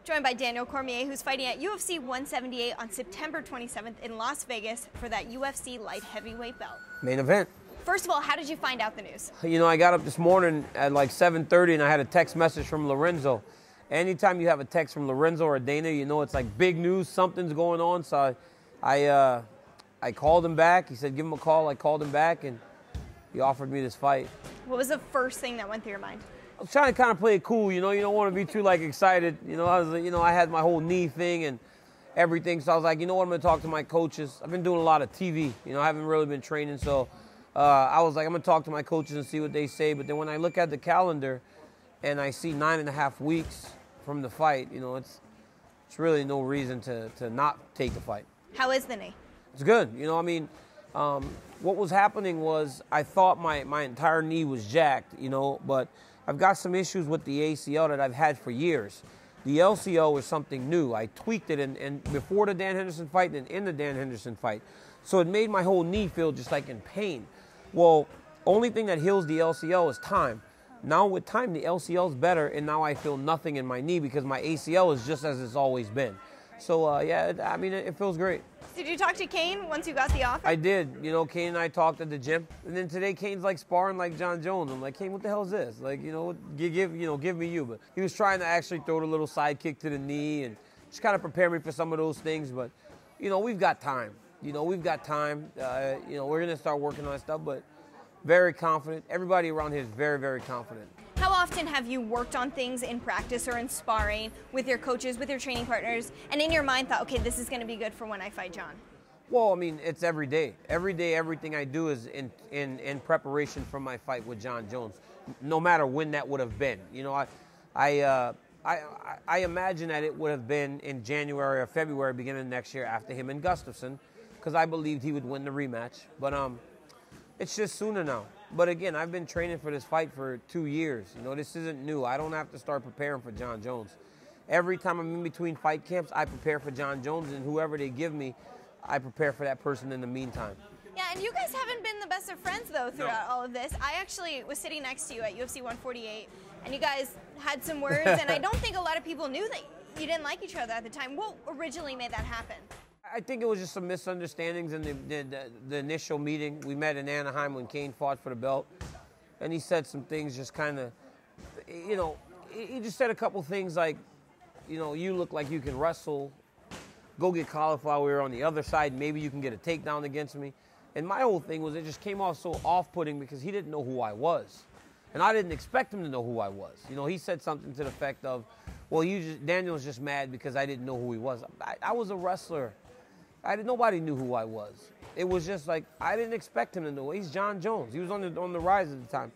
Joined by Daniel Cormier, who's fighting at UFC 178 on September 27th in Las Vegas for that UFC light heavyweight belt. Main event. First of all, how did you find out the news? You know, I got up this morning at like 7:30 and I had a text message from Lorenzo. Anytime you have a text from Lorenzo or Dana, you know it's like big news, something's going on. So I called him back. He said, give him a call. I called him back and he offered me this fight. What was the first thing that went through your mind? I was trying to kind of play it cool, you know. You don't want to be too like excited. I had my whole knee thing and everything. So I was like, you know what, I'm going to talk to my coaches. I've been doing a lot of TV. I haven't really been training. So I was like, I'm going to talk to my coaches and see what they say. But then when I look at the calendar and I see 9.5 weeks from the fight, it's really no reason to not take the fight. How is the knee? It's good. What was happening was I thought my entire knee was jacked, but I've got some issues with the ACL that I've had for years. The LCO is something new. I tweaked it and before the Dan Henderson fight and in the Dan Henderson fight. So it made my whole knee feel just like in pain. Well, only thing that heals the LCL is time. Now with time, the LCL is better, and now I feel nothing in my knee because my ACL is just as it's always been. So, it feels great. Did you talk to Kane once you got the offer? I did. Kane and I talked at the gym. And then today, Kane's like sparring like Jon Jones. I'm like, Kane, what the hell is this? Like, give me you. But he was trying to actually throw the little side kick to the knee and just kind of prepare me for some of those things. But, we've got time. We're going to start working on that stuff, but very confident. Everybody around here is very, very confident. How often have you worked on things in practice or in sparring with your coaches, with your training partners, and in your mind thought, okay, this is going to be good for when I fight Jon? Well, it's every day. Every day, everything I do is in preparation for my fight with Jon Jones, no matter when that would have been. I imagine that it would have been in January or February, beginning of next year after him and Gustafsson, because I believed he would win the rematch. But it's just sooner now. But again, I've been training for this fight for 2 years. This isn't new. I don't have to start preparing for Jon Jones. Every time I'm in between fight camps, I prepare for Jon Jones, and whoever they give me, I prepare for that person in the meantime. Yeah, and you guys haven't been the best of friends, though, throughout all of this. I actually was sitting next to you at UFC 148, and you guys had some words, and I don't think a lot of people knew that you didn't like each other at the time. What originally made that happen? I think it was just some misunderstandings in the initial meeting. We met in Anaheim when Kane fought for the belt, and he said some things just kind of, he just said a couple things like, you look like you can wrestle, go get cauliflower on the other side, maybe you can get a takedown against me. And my whole thing was it just came off so off-putting because he didn't know who I was. And I didn't expect him to know who I was. He said something to the effect of, well, Daniel's just mad because I didn't know who he was. I was a wrestler. Nobody knew who I was. It was just like, I didn't expect him to know. He's Jon Jones. He was on the rise at the time.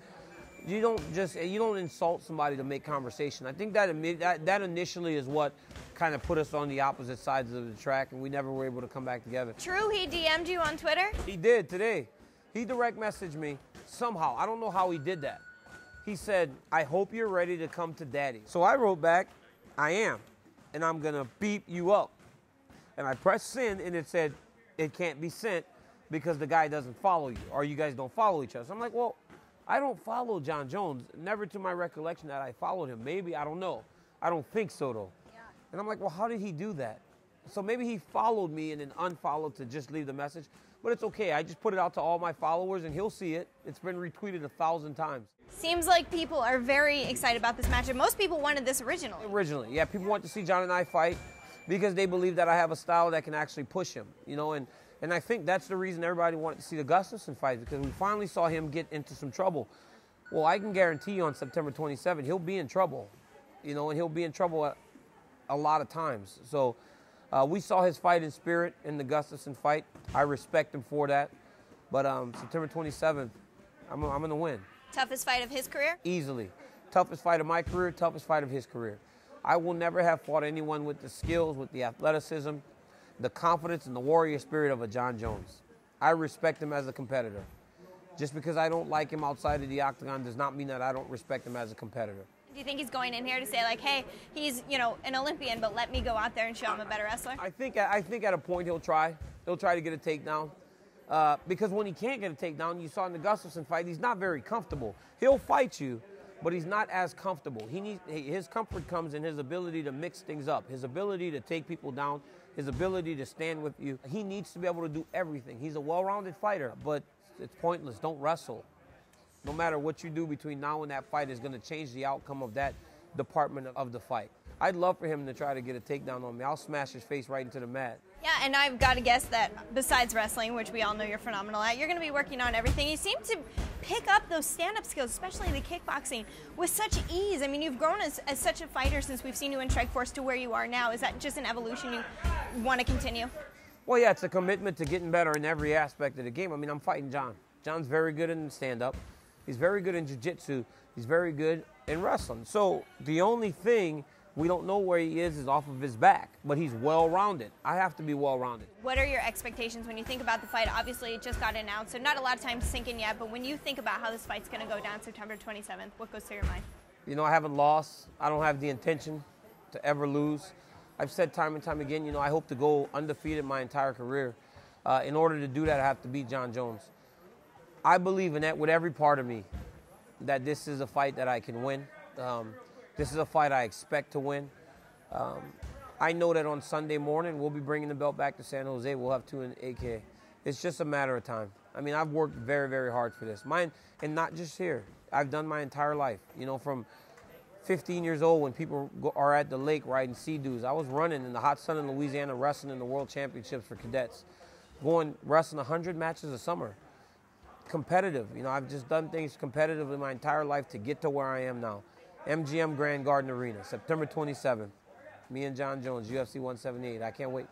You don't insult somebody to make conversation. I think that initially is what kind of put us on the opposite sides of the track, and we never were able to come back together. True, he DM'd you on Twitter? He did today. He direct messaged me somehow. I don't know how he did that. He said, I hope you're ready to come to daddy. So I wrote back, I am, and I'm going to beep you up. And I pressed send, and it said, it can't be sent because the guy doesn't follow you, or you guys don't follow each other. So I'm like, well, I don't follow Jon Jones. Never to my recollection that I followed him. Maybe, I don't know. I don't think so, though. Yeah. And I'm like, well, how did he do that? So maybe he followed me and then unfollowed to just leave the message. But it's okay. I just put it out to all my followers, and he'll see it. It's been retweeted 1,000 times. Seems like people are very excited about this matchup. Most people wanted this originally. Originally, yeah. People want to see Jon and I fight because they believe that I have a style that can actually push him, and I think that's the reason everybody wanted to see the Gustafsson fight, because we finally saw him get into some trouble. Well, I can guarantee you on September 27th, he'll be in trouble, and he'll be in trouble a lot of times. So we saw his fighting spirit in the Gustafsson fight. I respect him for that. But September 27th, I'm going to win. Toughest fight of his career? Easily. Toughest fight of my career, toughest fight of his career. I will never have fought anyone with the skills, with the athleticism, the confidence, and the warrior spirit of a Jon Jones. I respect him as a competitor. Just because I don't like him outside of the octagon does not mean that I don't respect him as a competitor. Do you think he's going in here to say, like, hey, he's, an Olympian, but let me go out there and show him a better wrestler? I think at a point he'll try. He'll try to get a takedown. Because when he can't get a takedown, you saw in the Gustafsson fight, he's not very comfortable. He'll fight you, but he's not as comfortable. His comfort comes in his ability to mix things up, his ability to take people down, his ability to stand with you. He needs to be able to do everything. He's a well-rounded fighter, but it's pointless. Don't wrestle. No matter what you do between now and that fight is going to change the outcome of that department of the fight. I'd love for him to try to get a takedown on me. I'll smash his face right into the mat. Yeah, and I've got to guess that besides wrestling, which we all know you're phenomenal at, you're going to be working on everything. You seem to pick up those stand-up skills, especially the kickboxing, with such ease. I mean, you've grown as such a fighter since we've seen you in Strikeforce to where you are now. Is that just an evolution you want to continue? Well, yeah, it's a commitment to getting better in every aspect of the game. I mean, I'm fighting Jon. Jon's very good in stand-up. He's very good in jiu-jitsu. He's very good in wrestling. So the only thing we don't know where he is off of his back, but he's well-rounded. I have to be well-rounded. What are your expectations when you think about the fight? Obviously, it just got announced, so not a lot of time to sink in yet, but when you think about how this fight's going to go down September 27th, what goes through your mind? You know, I haven't lost. I don't have the intention to ever lose. I've said time and time again, you know, I hope to go undefeated my entire career. In order to do that, I have to beat Jon Jones. I believe in that with every part of me, that this is a fight that I can win. This is a fight I expect to win. I know that on Sunday morning, we'll be bringing the belt back to San Jose. We'll have 2 in AK. It's just a matter of time. I mean, I've worked very, very hard for this. And not just here. I've done my entire life. You know, from 15 years old when people are at the lake riding Sea-Doos. I was running in the hot sun in Louisiana, wrestling in the World Championships for cadets. Going wrestling 100 matches a summer. Competitive. You know, I've just done things competitively my entire life to get to where I am now. MGM Grand Garden Arena, September 27th. Me and Jon Jones, UFC 178. I can't wait.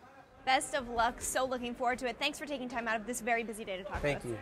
Best of luck. So looking forward to it. Thanks for taking time out of this very busy day to talk to us. Thank you.